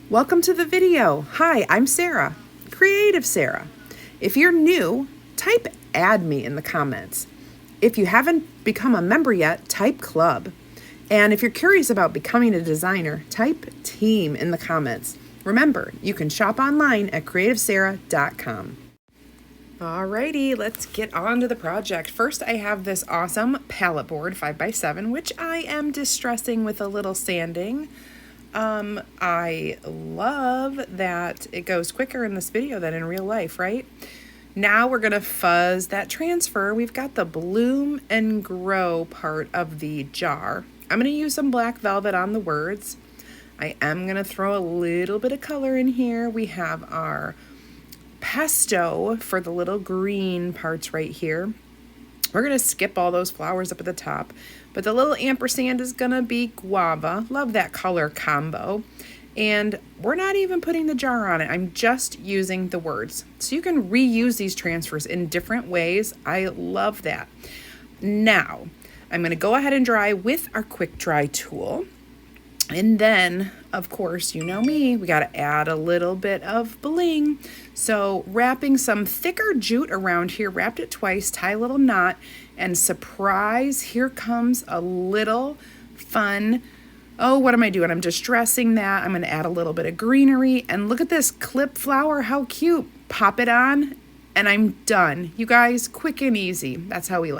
Welcome to the video. Hi, I'm Sarah, CreativeSarah. If you're new, type add me in the comments. If you haven't become a member yet, type club. And if you're curious about becoming a designer, type team in the comments. Remember, you can shop online at CreativeSarah.com. Alrighty, let's get on to the project. First, I have this awesome palette board 5x7, which I am distressing with a little sanding. I love that it goes quicker in this video than in real life, right? Now we're gonna fuzz that transfer. We've got the bloom and grow part of the jar. I'm gonna use some black velvet on the words. I am gonna throw a little bit of color in here. We have our pesto for the little green parts right here. We're gonna skip all those flowers up at the top, but the little ampersand is gonna be guava. Love that color combo. And we're not even putting the jar on it. I'm just using the words. So you can reuse these transfers in different ways. I love that. Now, I'm gonna go ahead and dry with our quick dry tool. And then, of course, you know me, we gotta add a little bit of bling. So wrapping some thicker jute around here, wrapped it twice, tie a little knot, and surprise, here comes a little fun, oh, what am I doing? I'm just dressing that. I'm gonna add a little bit of greenery, and look at this clip flower, how cute. Pop it on, and I'm done. You guys, quick and easy. That's how we like it.